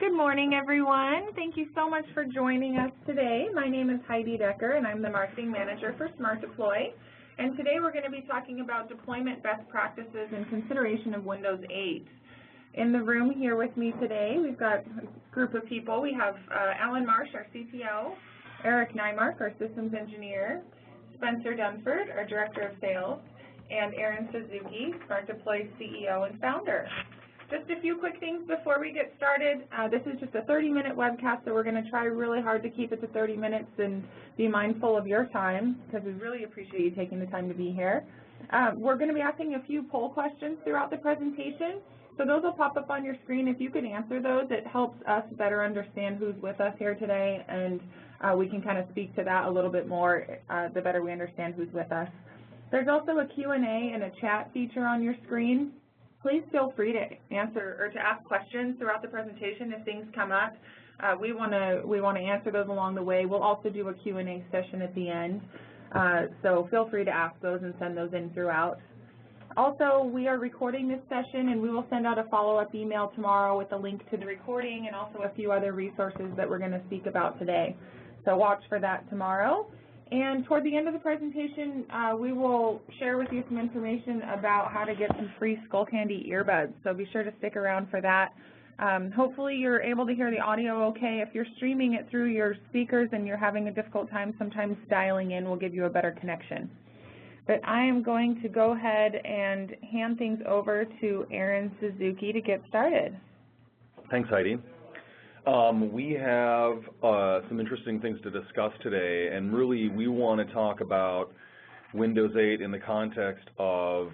Good morning, everyone. Thank you so much for joining us today. My name is Heidi Decker, and I'm the Marketing Manager for SmartDeploy. And today we're going to be talking about deployment best practices and consideration of Windows 8. In the room here with me today, we've got a group of people. We have Alan Marsh, our CTO, Eric Nymark, our Systems Engineer, Spencer Dunford, our Director of Sales, and Aaron Suzuki, SmartDeploy CEO and Founder. Just a few quick things before we get started. This is just a 30-minute webcast, so we're going to try really hard to keep it to 30 minutes and be mindful of your time, because we really appreciate you taking the time to be here. We're going to be asking a few poll questions throughout the presentation, so those will pop up on your screen. If you can answer those, it helps us better understand who's with us here today, and we can kind of speak to that a little bit more the better we understand who's with us. There's also a Q&A and a chat feature on your screen. Please feel free to answer or to ask questions throughout the presentation if things come up. We want to answer those along the way. We'll also do a Q&A session at the end, so feel free to ask those and send those in throughout. Also, we are recording this session, and we will send out a follow-up email tomorrow with a link to the recording and also a few other resources that we're going to speak about today. So watch for that tomorrow. And toward the end of the presentation, we will share with you some information about how to get some free Skullcandy earbuds, so be sure to stick around for that. Hopefully you're able to hear the audio okay. If you're streaming it through your speakers and you're having a difficult time, sometimes dialing in will give you a better connection. But I am going to go ahead and hand things over to Aaron Suzuki to get started. Thanks, Heidi. We have some interesting things to discuss today, and really we want to talk about Windows 8 in the context of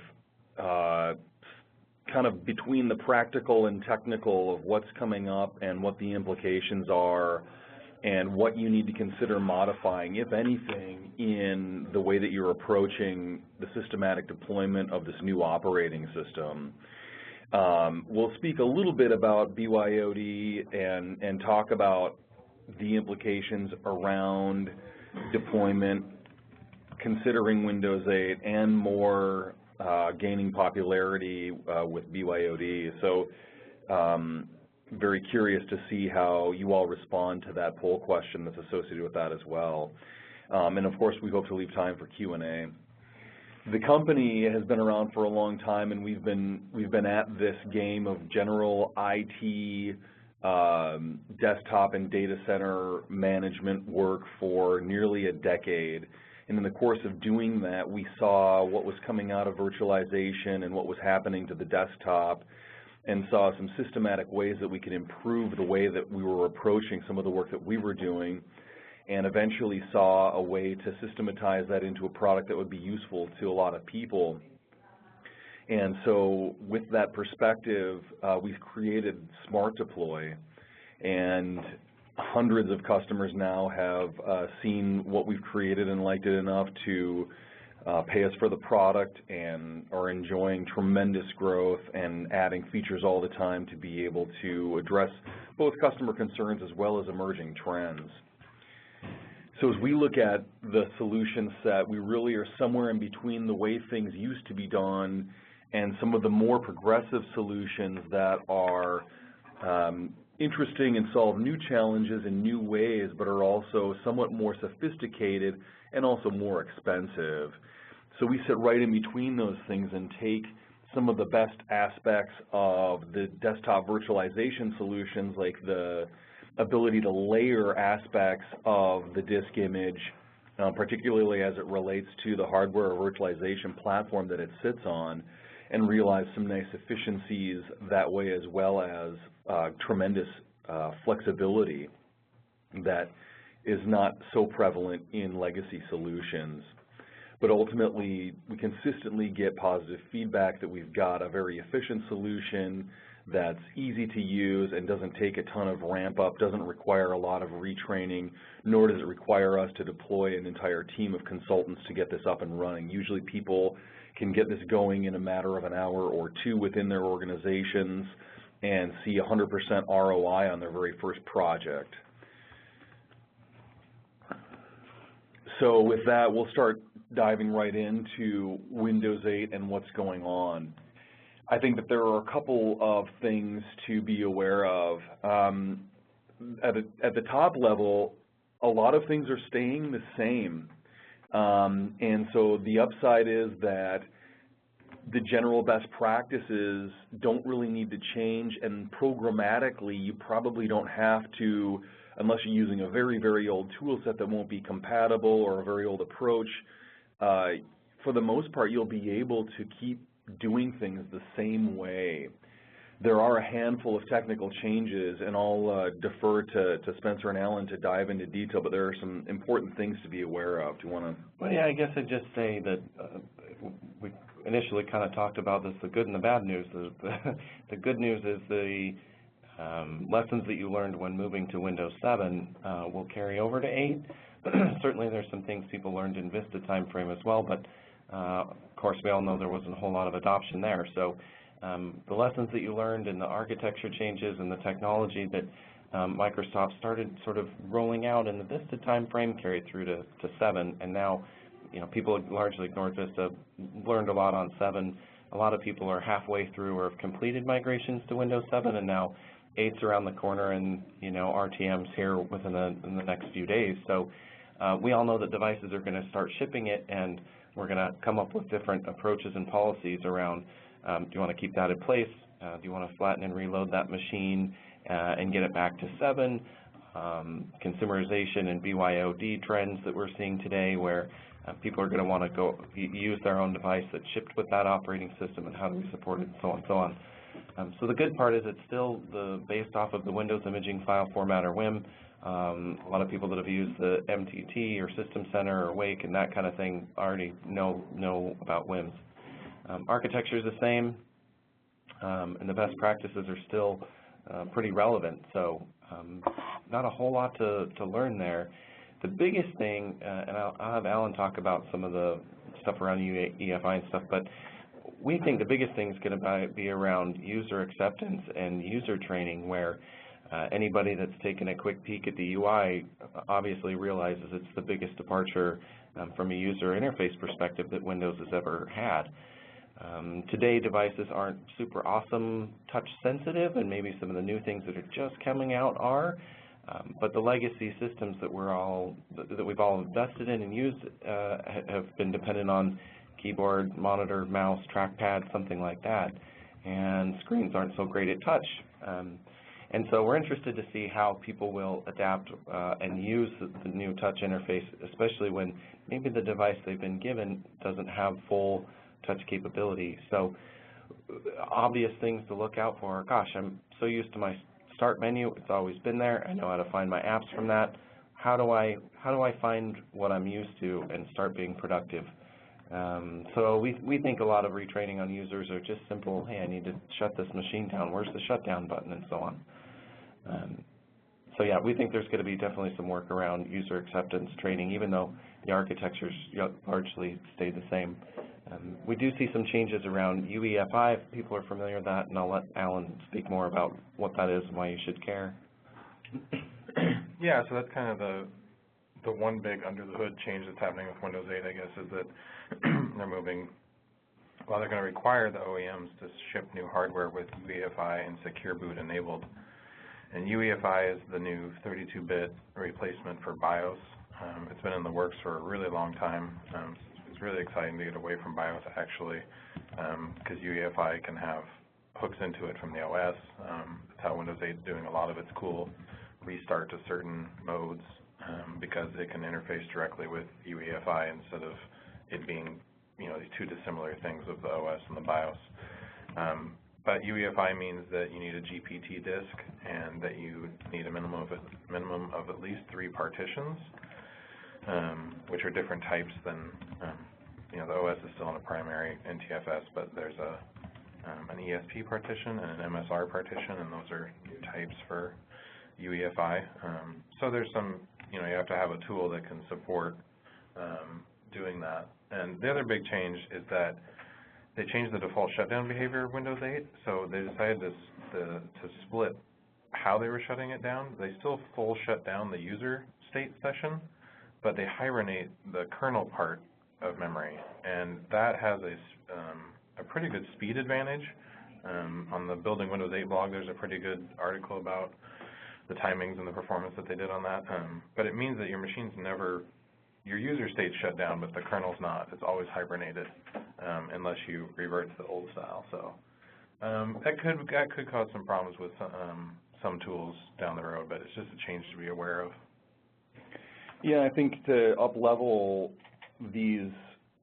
kind of between the practical and technical of what's coming up and what the implications are and what you need to consider modifying, if anything, in the way that you're approaching the systematic deployment of this new operating system. We'll speak a little bit about BYOD and talk about the implications around deployment, considering Windows 8, and more gaining popularity with BYOD. So very curious to see how you all respond to that poll question that's associated with that as well. And of course, we hope to leave time for Q&A. The company has been around for a long time, and we've been at this game of general IT desktop and data center management work for nearly a decade. And in the course of doing that, we saw what was coming out of virtualization and what was happening to the desktop, and saw some systematic ways that we could improve the way that we were approaching some of the work that we were doing, and eventually saw a way to systematize that into a product that would be useful to a lot of people. And so with that perspective, we've created SmartDeploy, and hundreds of customers now have seen what we've created and liked it enough to pay us for the product, and are enjoying tremendous growth and adding features all the time to be able to address both customer concerns as well as emerging trends. So as we look at the solution set, we really are somewhere in between the way things used to be done and some of the more progressive solutions that are interesting and solve new challenges in new ways, but are also somewhat more sophisticated and also more expensive. So we sit right in between those things and take some of the best aspects of the desktop virtualization solutions, like the ability to layer aspects of the disk image, particularly as it relates to the hardware or virtualization platform that it sits on, and realize some nice efficiencies that way, as well as tremendous flexibility that is not so prevalent in legacy solutions. But ultimately, we consistently get positive feedback that we've got a very efficient solution that's easy to use and doesn't take a ton of ramp up, doesn't require a lot of retraining, nor does it require us to deploy an entire team of consultants to get this up and running. Usually people can get this going in a matter of an hour or two within their organizations and see 100% ROI on their very first project. So with that, we'll start diving right into Windows 8 and what's going on. I think that there are a couple of things to be aware of. At the top level, a lot of things are staying the same. And so the upside is that the general best practices don't really need to change, and programmatically you probably don't have to, unless you're using a very, very old tool set that won't be compatible or a very old approach. For the most part, you'll be able to keep doing things the same way. There are a handful of technical changes, and I'll defer to Spencer and Alan to dive into detail, but there are some important things to be aware of. Do you want to? Well, yeah, I guess I'd just say that we initially kind of talked about this, the good and the bad news. The good news is the lessons that you learned when moving to Windows 7 will carry over to 8. Certainly there's some things people learned in Vista timeframe as well, but of course we all know there wasn't a whole lot of adoption there. So the lessons that you learned and the architecture changes and the technology that Microsoft started sort of rolling out in the Vista timeframe carried through to 7, and now people largely ignored Vista, learned a lot on 7. A lot of people are halfway through or have completed migrations to Windows 7, and now 8's around the corner, and RTM's here within the next few days. So we all know that devices are going to start shipping it, and we're going to come up with different approaches and policies around, do you want to keep that in place? Do you want to flatten and reload that machine and get it back to 7? Consumerization and BYOD trends that we're seeing today, where people are going to want to go use their own device that's shipped with that operating system, and how do we support it, and so on and so on. So the good part is it's still based off of the Windows Imaging File Format, or WIM. A lot of people that have used the MTT or System Center or Wake and that kind of thing already know about WIMs. Architecture is the same, and the best practices are still pretty relevant. So not a whole lot to learn there. The biggest thing, and I'll have Alan talk about some of the stuff around EFI and stuff, but we think the biggest thing is going to be around user acceptance and user training, where anybody that's taken a quick peek at the UI obviously realizes it's the biggest departure from a user interface perspective that Windows has ever had. Today, devices aren't super awesome touch sensitive, and maybe some of the new things that are just coming out are, but the legacy systems that we've all invested in and used have been dependent on keyboard, monitor, mouse, trackpad, something like that, and screens aren't so great at touch. And so we're interested to see how people will adapt and use the new touch interface, especially when maybe the device they've been given doesn't have full touch capability. So obvious things to look out for are, gosh, I'm so used to my start menu, it's always been there, I know how to find my apps from that. How do I find what I'm used to and start being productive? So we think a lot of retraining on users are just simple, hey, I need to shut this machine down, where's the shutdown button, and so on. So yeah, we think there's going to be definitely some work around user acceptance training, even though the architectures largely stay the same. We do see some changes around UEFI, if people are familiar with that, and I'll let Alan speak more about what that is and why you should care. Yeah, so that's kind of the one big under the hood change that's happening with Windows 8, I guess, is that they're moving, well, they're going to require the OEMs to ship new hardware with UEFI and Secure Boot enabled. And UEFI is the new 32-bit replacement for BIOS. It's been in the works for a really long time. It's really exciting to get away from BIOS, actually, because UEFI can have hooks into it from the OS. That's how Windows 8 is doing a lot of its cool restart to certain modes, because it can interface directly with UEFI instead of it being, these two dissimilar things of the OS and the BIOS. But UEFI means that you need a GPT disk and that you need a minimum of at least 3 partitions, which are different types than, the OS is still in a primary NTFS, but there's an ESP partition and an MSR partition, and those are new types for UEFI. So there's some, you have to have a tool that can support doing that. And the other big change is that they changed the default shutdown behavior of Windows 8, so they decided to split how they were shutting it down. They still full shut down the user state session, but they hibernate the kernel part of memory, and that has a pretty good speed advantage. On the Building Windows 8 blog, there's a pretty good article about the timings and the performance that they did on that. But it means that your machine's never, your user state's shut down, but the kernel's not. It's always hibernated unless you revert to the old style. So that could cause some problems with some tools down the road, but it's just a change to be aware of. Yeah, I think to up-level these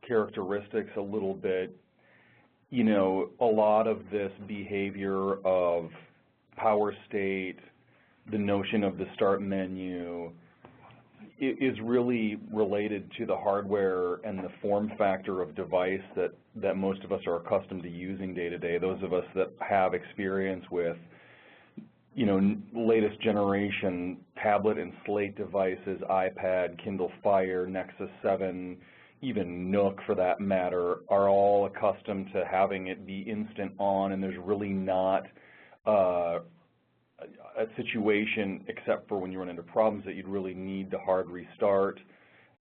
characteristics a little bit, you know, a lot of this behavior of power state, the notion of the start menu, is really related to the hardware and the form factor of device that most of us are accustomed to using day to day. Those of us that have experience with, you know, latest generation tablet and slate devices, iPad, Kindle Fire, Nexus 7, even Nook for that matter, are all accustomed to having it be instant on, and there's really not a situation, except for when you run into problems, that you'd really need to hard restart.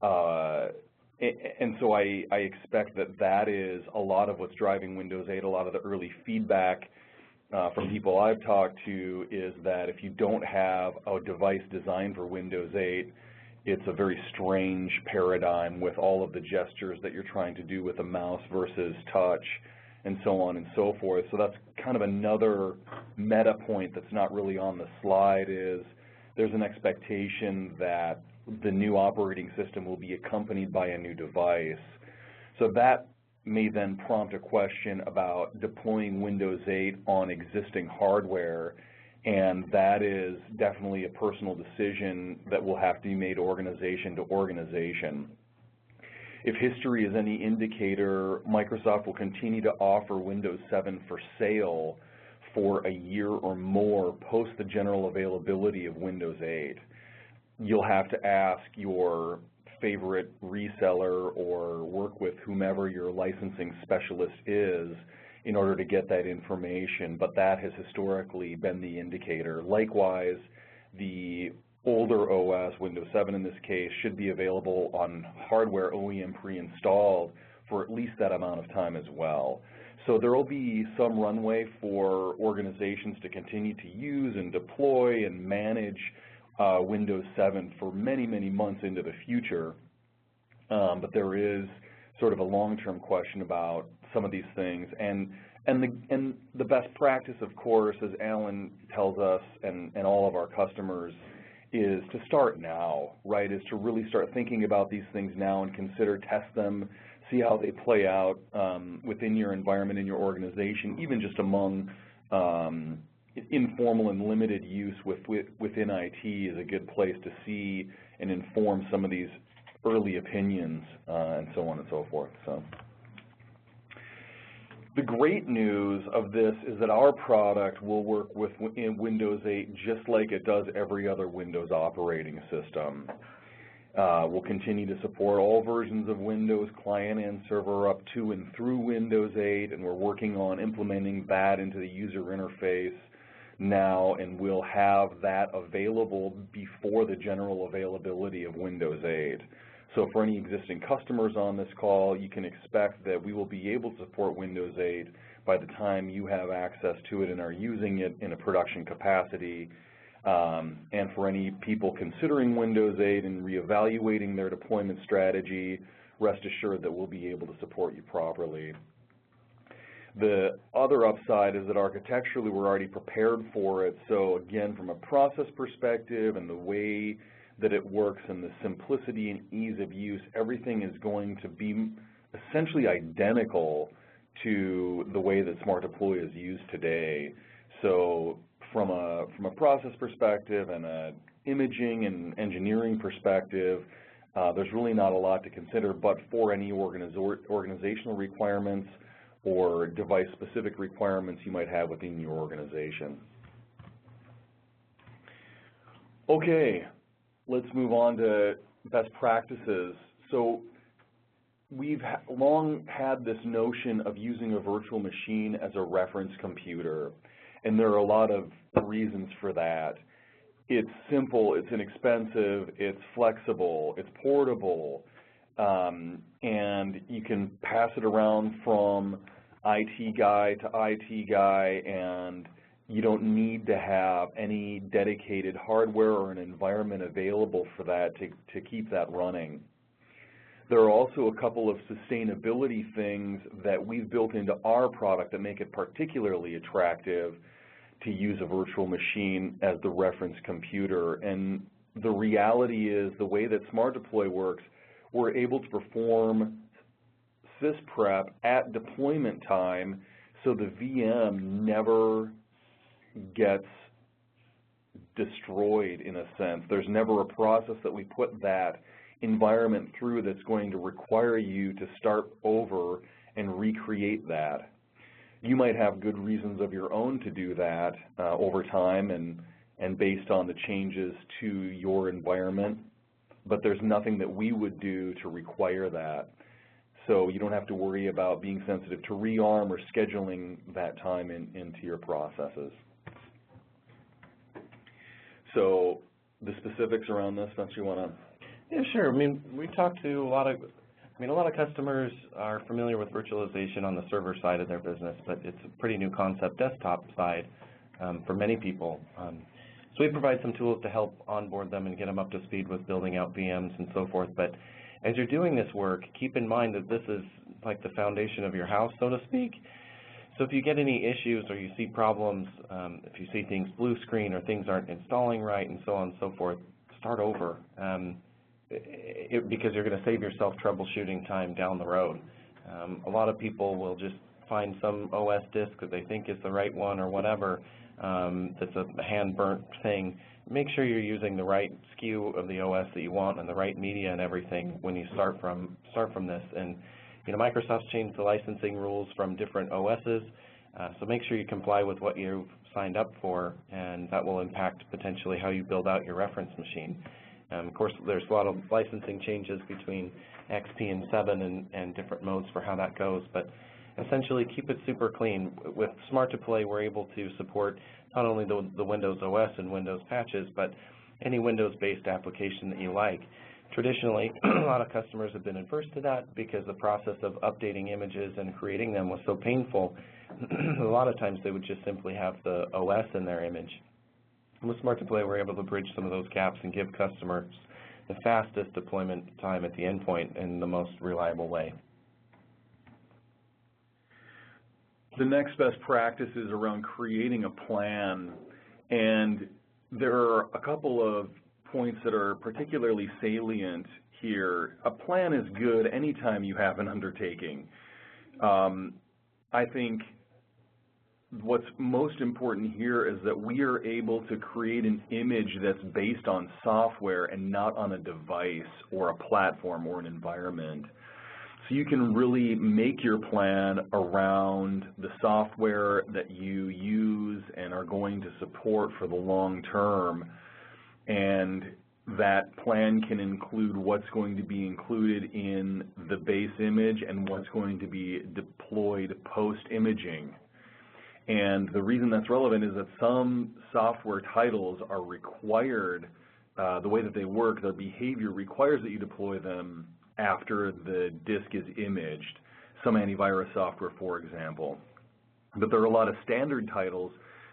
And so I expect that is a lot of what's driving Windows 8. A lot of the early feedback from people I've talked to is that if you don't have a device designed for Windows 8, it's a very strange paradigm with all of the gestures that you're trying to do with a mouse versus touch, and so on and so forth. So that's kind of another meta point that's not really on the slide, is there's an expectation that the new operating system will be accompanied by a new device. So that may then prompt a question about deploying Windows 8 on existing hardware, and that is definitely a personal decision that will have to be made organization to organization. If history is any indicator, Microsoft will continue to offer Windows 7 for sale for a year or more post the general availability of Windows 8. You'll have to ask your favorite reseller or work with whomever your licensing specialist is in order to get that information, but that has historically been the indicator. Likewise, the older OS, Windows 7 in this case, should be available on hardware OEM pre-installed for at least that amount of time as well. So there will be some runway for organizations to continue to use and deploy and manage Windows 7 for many, many months into the future. But there is sort of a long-term question about some of these things. And the best practice, of course, as Alan tells us and all of our customers, is to start now, right, is to really start thinking about these things now and test them, see how they play out within your environment, in your organization, even just among informal and limited use within IT is a good place to see and inform some of these early opinions and so on and so forth. So the great news of this is that our product will work with Windows 8 just like it does every other Windows operating system. We'll continue to support all versions of Windows, client and server, up to and through Windows 8, and we're working on implementing that into the user interface now, and we'll have that available before the general availability of Windows 8. So for any existing customers on this call, you can expect that we will be able to support Windows 8 by the time you have access to it and are using it in a production capacity. And for any people considering Windows 8 and reevaluating their deployment strategy, rest assured that we'll be able to support you properly. The other upside is that architecturally we're already prepared for it. So again, from a process perspective and the way that it works and the simplicity and ease of use, everything is going to be essentially identical to the way that SmartDeploy is used today. So from a process perspective and an imaging and engineering perspective, there's really not a lot to consider, but for any organizational requirements or device-specific requirements you might have within your organization. Okay, let's move on to best practices. So we've long had this notion of using a virtual machine as a reference computer, and there are a lot of reasons for that. It's simple, it's inexpensive, it's flexible, it's portable, and you can pass it around from IT guy to IT guy, and you don't need to have any dedicated hardware or an environment available for that to keep that running. There are also a couple of sustainability things that we've built into our product that make it particularly attractive to use a virtual machine as the reference computer. And the reality is, the way that SmartDeploy works, we're able to perform sysprep at deployment time, so the VM never gets destroyed in a sense. There's never a process that we put that environment through that's going to require you to start over and recreate that. You might have good reasons of your own to do that over time and based on the changes to your environment, but there's nothing that we would do to require that. So you don't have to worry about being sensitive to rearm or scheduling that time into your processes. So the specifics around this, Spencer, you want to? Yeah, sure. I mean, we talked to a lot of customers are familiar with virtualization on the server side of their business, but it's a pretty new concept desktop side for many people. So we provide some tools to help onboard them and get them up to speed with building out VMs and so forth. But as you're doing this work, keep in mind that this is like the foundation of your house, so to speak. So if you get any issues or you see problems, if you see things blue screen or things aren't installing right and so on and so forth, start over. Because you're going to save yourself troubleshooting time down the road. A lot of people will just find some OS disk that they think is the right one or whatever that's a hand-burnt thing. Make sure you're using the right SKU of the OS that you want and the right media and everything when you start from this. And you know, Microsoft's changed the licensing rules from different OSs, so make sure you comply with what you've signed up for, and that will impact potentially how you build out your reference machine. Of course, there's a lot of licensing changes between XP and 7 and different modes for how that goes, but essentially keep it super clean. With SmartDeploy, we're able to support not only the Windows OS and Windows patches, but any Windows-based application that you like. Traditionally, a lot of customers have been adverse to that because the process of updating images and creating them was so painful. A lot of times they would just simply have the OS in their image. With SmartDeploy, we're able to bridge some of those gaps and give customers the fastest deployment time at the endpoint in the most reliable way. The next best practice is around creating a plan, and there are a couple of points that are particularly salient here. A plan is good anytime you have an undertaking. I think what's most important here is that we are able to create an image that's based on software and not on a device or a platform or an environment. So you can really make your plan around the software that you use and are going to support for the long term. And that plan can include what's going to be included in the base image and what's going to be deployed post-imaging. And the reason that's relevant is that some software titles are required, the way that they work, their behavior requires that you deploy them after the disk is imaged, some antivirus software, for example. But there are a lot of standard titles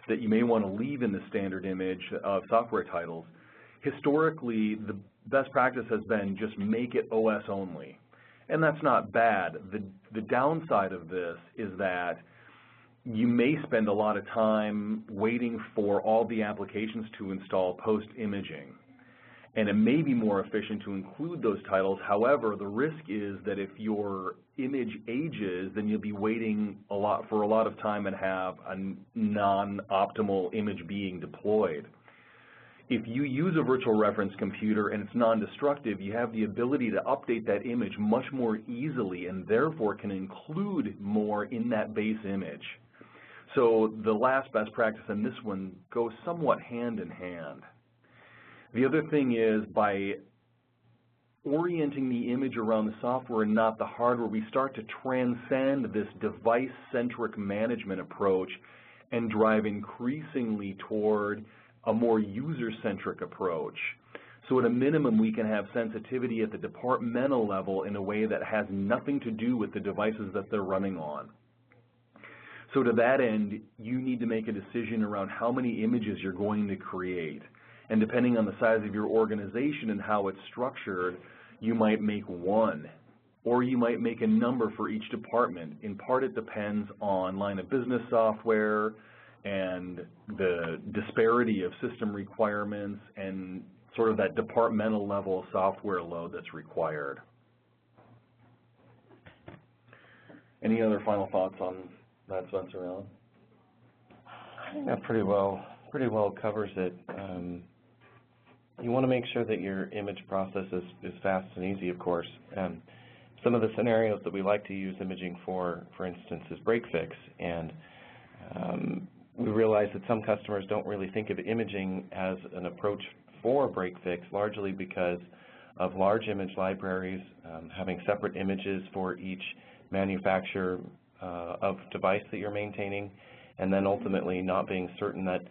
that you may want to leave in the standard image of software titles. Historically, the best practice has been just make it OS only. And that's not bad. The downside of this is that you may spend a lot of time waiting for all the applications to install post-imaging. And it may be more efficient to include those titles. However, the risk is that if your image ages, then you'll be waiting for a lot of time and have a non-optimal image being deployed. If you use a virtual reference computer and it's non-destructive, you have the ability to update that image much more easily and therefore can include more in that base image. So the last best practice and this one goes somewhat hand in hand. The other thing is, by orienting the image around the software and not the hardware, we start to transcend this device-centric management approach and drive increasingly toward a more user-centric approach. So at a minimum, we can have sensitivity at the departmental level in a way that has nothing to do with the devices that they're running on. So to that end, you need to make a decision around how many images you're going to create. And depending on the size of your organization and how it's structured, you might make one, or you might make a number for each department. In part, it depends on line of business software and the disparity of system requirements and sort of that departmental level software load that's required. Any other final thoughts on that, Spencer, Alan? I think that pretty well covers it. You want to make sure that your image process is fast and easy, of course. Some of the scenarios that we like to use imaging for instance, is break fix. And we realize that some customers don't really think of imaging as an approach for break fix, largely because of large image libraries, having separate images for each manufacturer of device that you're maintaining, and then ultimately not being certain that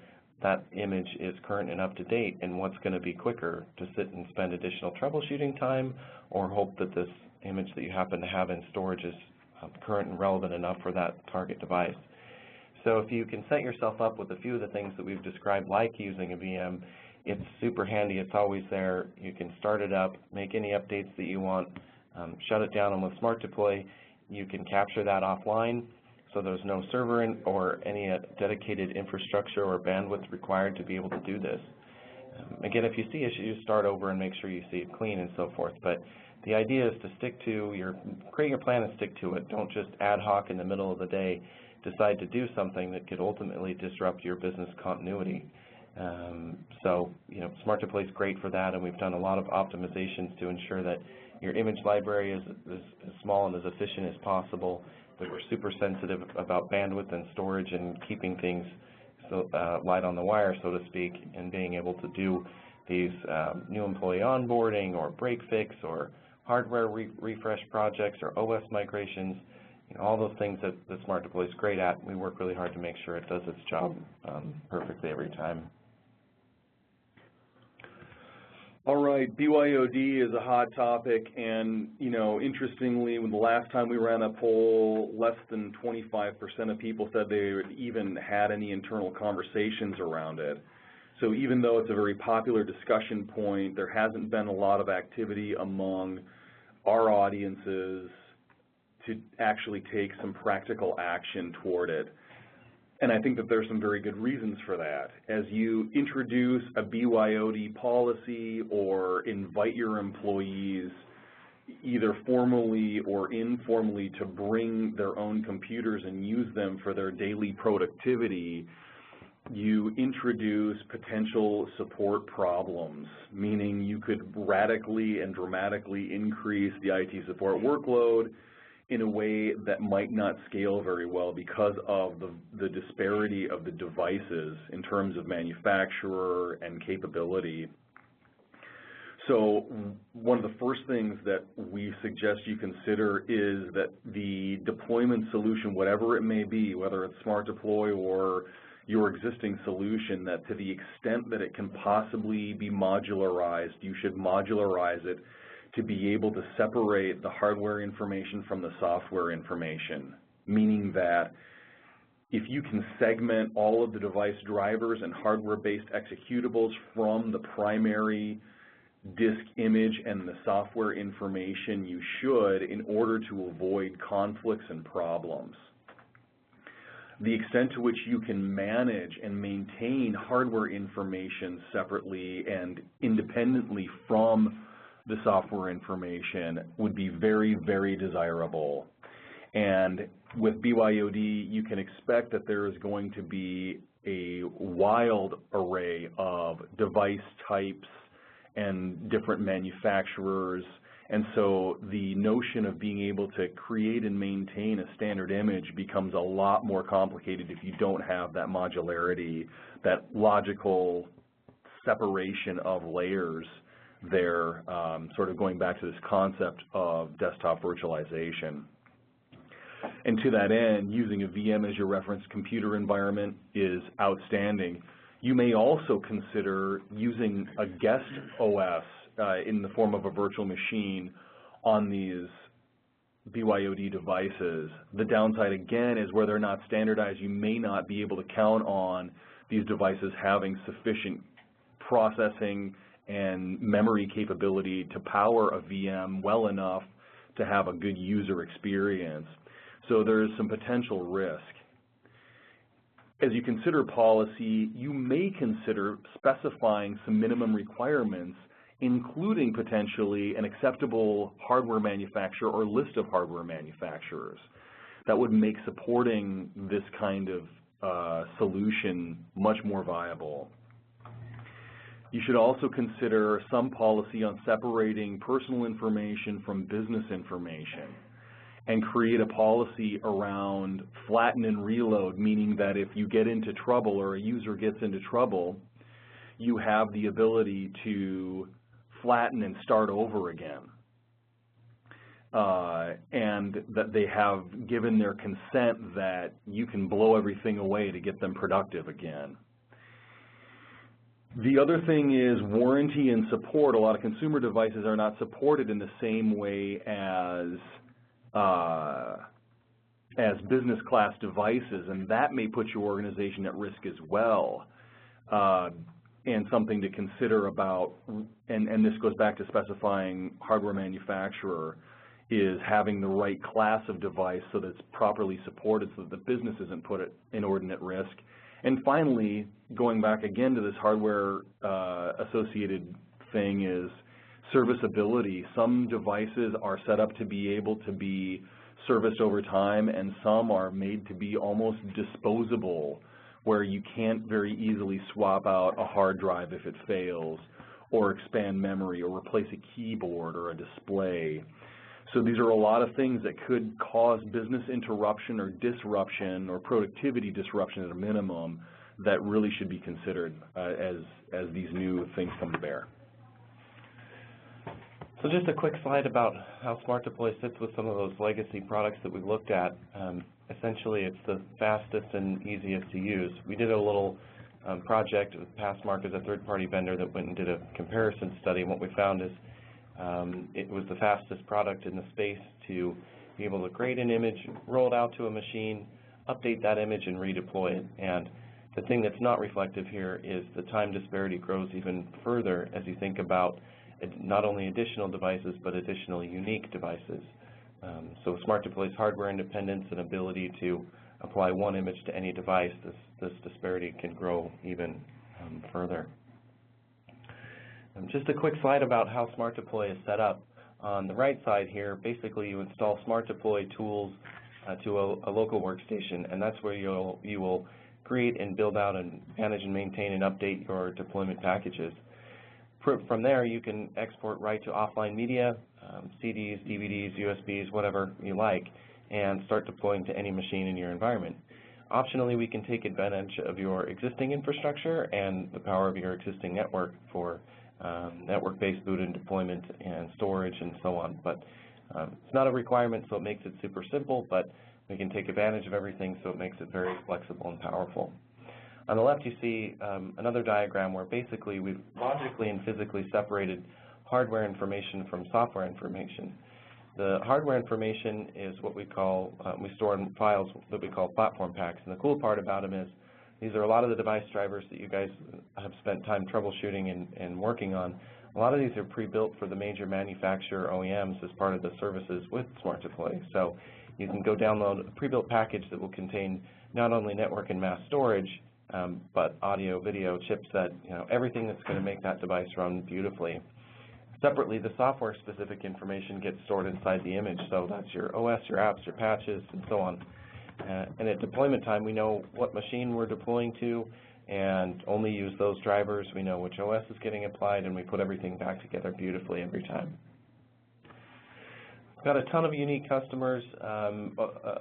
that image is current and up to date, and what's going to be quicker, to sit and spend additional troubleshooting time or hope that this image that you happen to have in storage is current and relevant enough for that target device. So if you can set yourself up with a few of the things that we've described, like using a VM, it's super handy. It's always there. You can start it up, make any updates that you want, shut it down, and with SmartDeploy, you can capture that offline, so there's no server or any dedicated infrastructure or bandwidth required to be able to do this. Again, if you see issues, start over and make sure you see it clean and so forth. But the idea is to create your plan and stick to it. Don't just ad hoc in the middle of the day decide to do something that could ultimately disrupt your business continuity. So, SmartDeploy is great for that, and we've done a lot of optimizations to ensure that your image library is as small and as efficient as possible, that we're super sensitive about bandwidth and storage and keeping things light on the wire, so to speak, and being able to do these new employee onboarding or break fix or hardware refresh projects or OS migrations, all those things that SmartDeploy is great at. We work really hard to make sure it does its job perfectly every time. All right, BYOD is a hot topic, and interestingly, when the last time we ran a poll, less than 25% of people said they even had any internal conversations around it. So even though it's a very popular discussion point, there hasn't been a lot of activity among our audiences to actually take some practical action toward it. And I think that there's some very good reasons for that. As you introduce a BYOD policy or invite your employees either formally or informally to bring their own computers and use them for their daily productivity, you introduce potential support problems, meaning you could radically and dramatically increase the IT support workload in a way that might not scale very well because of the disparity of the devices in terms of manufacturer and capability. So one of the first things that we suggest you consider is that the deployment solution, whatever it may be, whether it's SmartDeploy or your existing solution, that to the extent that it can possibly be modularized, you should modularize it to be able to separate the hardware information from the software information, meaning that if you can segment all of the device drivers and hardware-based executables from the primary disk image and the software information, you should, in order to avoid conflicts and problems. The extent to which you can manage and maintain hardware information separately and independently from the software information would be very, very desirable. And with BYOD, you can expect that there is going to be a wild array of device types and different manufacturers. And so the notion of being able to create and maintain a standard image becomes a lot more complicated if you don't have that modularity, that logical separation of layers there, sort of going back to this concept of desktop virtualization. And to that end, using a VM as your reference computer environment is outstanding. You may also consider using a guest OS in the form of a virtual machine on these BYOD devices. The downside, again, is where they're not standardized, you may not be able to count on these devices having sufficient processing and memory capability to power a VM well enough to have a good user experience. So there's some potential risk. As you consider policy, you may consider specifying some minimum requirements, including potentially an acceptable hardware manufacturer or list of hardware manufacturers. That would make supporting this kind of solution much more viable. You should also consider some policy on separating personal information from business information, and create a policy around flatten and reload, meaning that if you get into trouble or a user gets into trouble, you have the ability to flatten and start over again, and that they have given their consent that you can blow everything away to get them productive again. The other thing is warranty and support. A lot of consumer devices are not supported in the same way as business class devices, and that may put your organization at risk as well. And something to consider about, and this goes back to specifying hardware manufacturer, is having the right class of device so that it's properly supported so that the business isn't put at inordinate risk. And finally, going back again to this hardware associated thing, is serviceability. Some devices are set up to be able to be serviced over time, and some are made to be almost disposable, where you can't very easily swap out a hard drive if it fails, or expand memory, or replace a keyboard or a display. So these are a lot of things that could cause business interruption or disruption or productivity disruption at a minimum that really should be considered as these new things come to bear. So just a quick slide about how SmartDeploy sits with some of those legacy products that we've looked at. Essentially, it's the fastest and easiest to use. We did a little project with Passmark as a third-party vendor that went and did a comparison study, and what we found is it was the fastest product in the space to be able to create an image, roll it out to a machine, update that image, and redeploy it. And the thing that's not reflective here is the time disparity grows even further as you think about not only additional devices, but additional unique devices. So SmartDeploy's hardware independence and ability to apply one image to any device, this disparity can grow even further. Just a quick slide about how SmartDeploy is set up. On the right side here, basically you install SmartDeploy tools to a local workstation, and that's where you will create and build out and manage and maintain and update your deployment packages. From there, you can export right to offline media, CDs, DVDs, USBs, whatever you like, and start deploying to any machine in your environment. Optionally, we can take advantage of your existing infrastructure and the power of your existing network for network-based boot and deployment and storage and so on. But it's not a requirement, so it makes it super simple, but we can take advantage of everything, so it makes it very flexible and powerful. On the left, you see another diagram where basically we've logically and physically separated hardware information from software information. The hardware information is what we call, we store in files that we call platform packs. And the cool part about them is these are a lot of the device drivers that you guys have spent time troubleshooting and working on. A lot of these are pre-built for the major manufacturer OEMs as part of the services with SmartDeploy. So you can go download a pre-built package that will contain not only network and mass storage, but audio, video, chipset, everything that's going to make that device run beautifully. Separately, the software-specific information gets stored inside the image, so that's your OS, your apps, your patches, and so on. And at deployment time, we know what machine we're deploying to and only use those drivers. We know which OS is getting applied, and we put everything back together beautifully every time. We've got a ton of unique customers.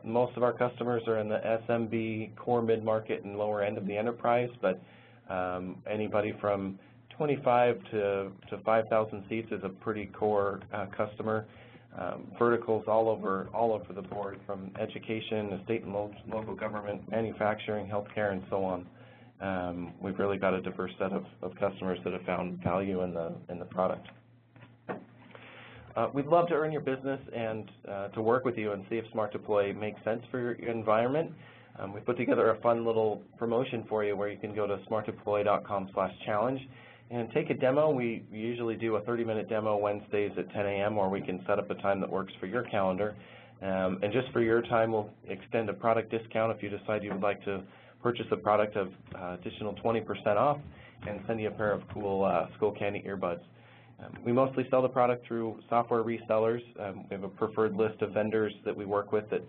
Most of our customers are in the SMB, core mid-market, and lower end of the enterprise, but anybody from 25 to 5,000 seats is a pretty core customer. Verticals all over the board, from education to state and local government, manufacturing, healthcare, and so on. We've really got a diverse set of customers that have found value in the product. We'd love to earn your business and to work with you and see if SmartDeploy makes sense for your environment. We put together a fun little promotion for you where you can go to smartdeploy.com/challenge and take a demo. We usually do a 30-minute demo Wednesdays at 10 a.m. or we can set up a time that works for your calendar. And just for your time, we'll extend a product discount if you decide you would like to purchase a product of additional 20% off and send you a pair of cool Skullcandy earbuds. We mostly sell the product through software resellers. We have a preferred list of vendors that we work with that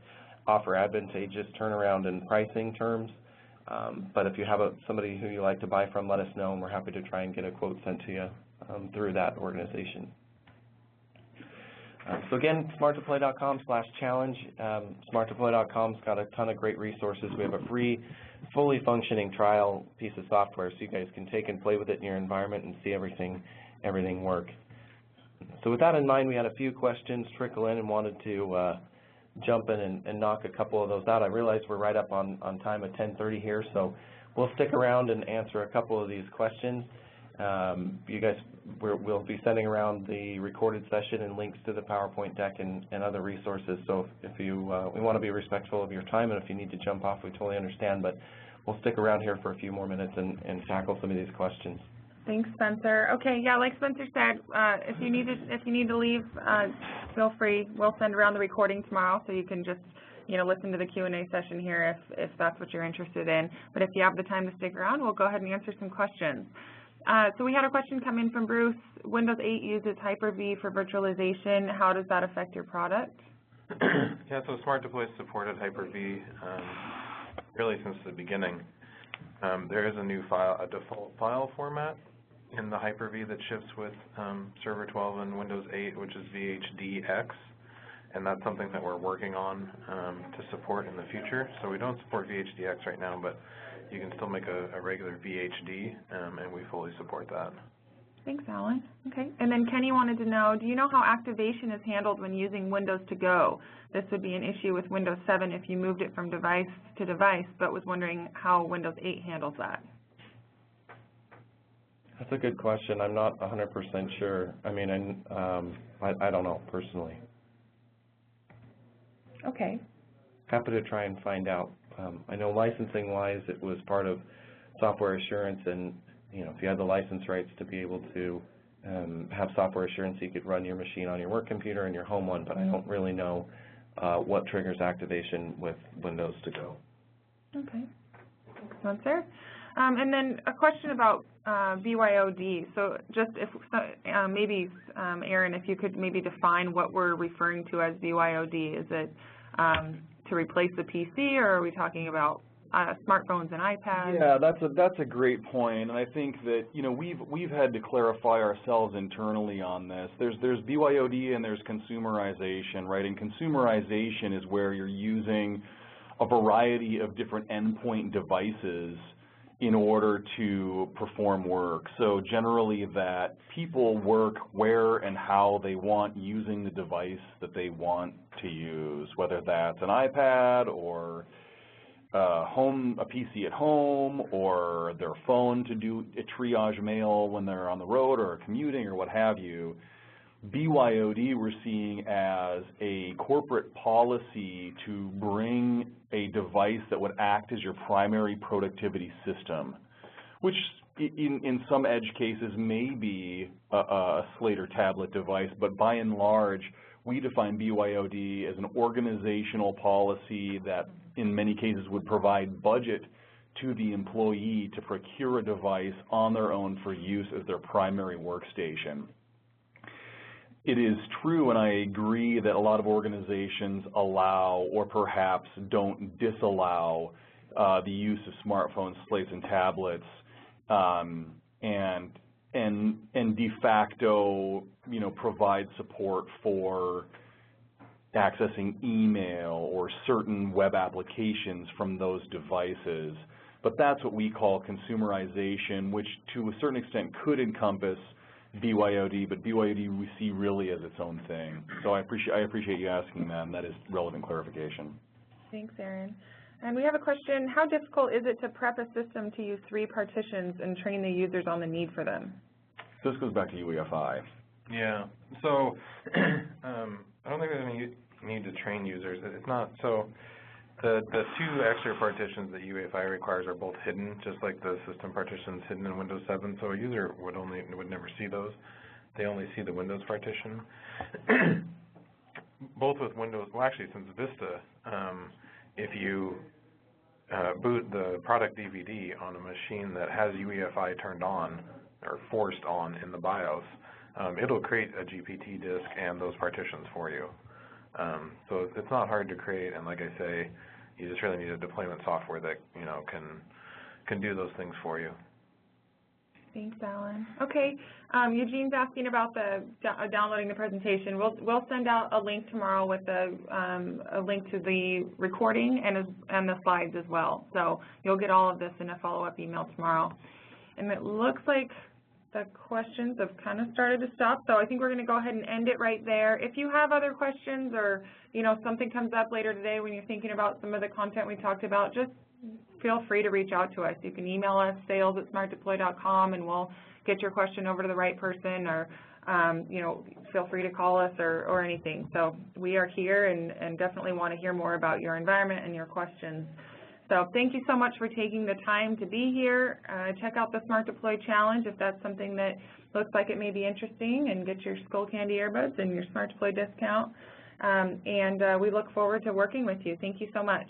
offer advantageous turnaround and pricing terms. But if you have somebody who you like to buy from, let us know, and we're happy to try and get a quote sent to you through that organization. So again, smartdeploy.com/challenge. Smartdeploy.com's got a ton of great resources. We have a free, fully functioning trial piece of software so you guys can take and play with it in your environment and see everything work. So with that in mind, we had a few questions trickle in and wanted to jump in and knock a couple of those out. I realize we're right up on time at 10:30 here, so we'll stick around and answer a couple of these questions. You guys, we'll be sending around the recorded session and links to the PowerPoint deck and other resources. So if you, we want to be respectful of your time, and if you need to jump off, we totally understand. But we'll stick around here for a few more minutes and tackle some of these questions. Thanks, Spencer. Okay, yeah, like Spencer said, if you need to leave, feel free. We'll send around the recording tomorrow, so you can just listen to the Q&A session here if that's what you're interested in. But if you have the time to stick around, we'll go ahead and answer some questions. So we had a question come in from Bruce. Windows 8 uses Hyper-V for virtualization. How does that affect your product? Yeah, so SmartDeploy supported Hyper-V really since the beginning. There is a default file format in the Hyper-V that ships with Server 12 and Windows 8, which is VHDX, and that's something that we're working on to support in the future. So we don't support VHDX right now, but you can still make a regular VHD, and we fully support that. Thanks, Alan. Okay. And then Kenny wanted to know, do you know how activation is handled when using Windows to Go? This would be an issue with Windows 7 if you moved it from device to device, but was wondering how Windows 8 handles that. That's a good question. I'm not 100% sure. I mean, I don't know personally. Okay. Happy to try and find out. I know licensing-wise, it was part of software assurance, and if you had the license rights to be able to have software assurance, you could run your machine on your work computer and your home one, but I don't really know what triggers activation with Windows to Go. Okay. Thanks, Spencer. And then a question about BYOD. So just if maybe, Aaron, if you could maybe define what we're referring to as BYOD. Is it to replace the PC, or are we talking about smartphones and iPads? Yeah, that's a great point, and I think that we've had to clarify ourselves internally on this. There's BYOD and there's consumerization, right? And consumerization is where you're using a variety of different endpoint devices in order to perform work. So generally that people work where and how they want using the device that they want to use, whether that's an iPad or a PC at home, or their phone to do a triage mail when they're on the road or commuting or what have you. BYOD we're seeing as a corporate policy to bring a device that would act as your primary productivity system, which in some edge cases may be a slate or tablet device, but by and large we define BYOD as an organizational policy that in many cases would provide budget to the employee to procure a device on their own for use as their primary workstation. It is true, and I agree, that a lot of organizations allow or perhaps don't disallow the use of smartphones, slates, and tablets, and de facto, provide support for accessing email or certain web applications from those devices. But that's what we call consumerization, which to a certain extent could encompass BYOD, but BYOD we see really as its own thing. So I appreciate you asking that, and that is relevant clarification. Thanks, Aaron. And we have a question, how difficult is it to prep a system to use 3 partitions and train the users on the need for them? So this goes back to UEFI. Yeah. So I don't think there's any need to train users. It's not so. The two extra partitions that UEFI requires are both hidden, just like the system partitions hidden in Windows 7. So a user would never see those. They only see the Windows partition. Both with Windows, well, actually, since Vista, if you boot the product DVD on a machine that has UEFI turned on or forced on in the BIOS, it'll create a GPT disk and those partitions for you. So it's not hard to create, and like I say, you just really need a deployment software that can do those things for you. Thanks, Alan. Okay, Eugene's asking about the downloading the presentation. We'll send out a link tomorrow with a link to the recording and the slides as well. So you'll get all of this in a follow-up email tomorrow. And it looks like the questions have kind of started to stop, so I think we're going to go ahead and end it right there. If you have other questions or something comes up later today when you're thinking about some of the content we talked about, just feel free to reach out to us. You can email us, sales@smartdeploy.com, and we'll get your question over to the right person, or feel free to call us or anything. So we are here and definitely want to hear more about your environment and your questions. So thank you so much for taking the time to be here. Check out the SmartDeploy Challenge if that's something that looks like it may be interesting, and get your Skull Candy earbuds and your SmartDeploy discount. And we look forward to working with you. Thank you so much.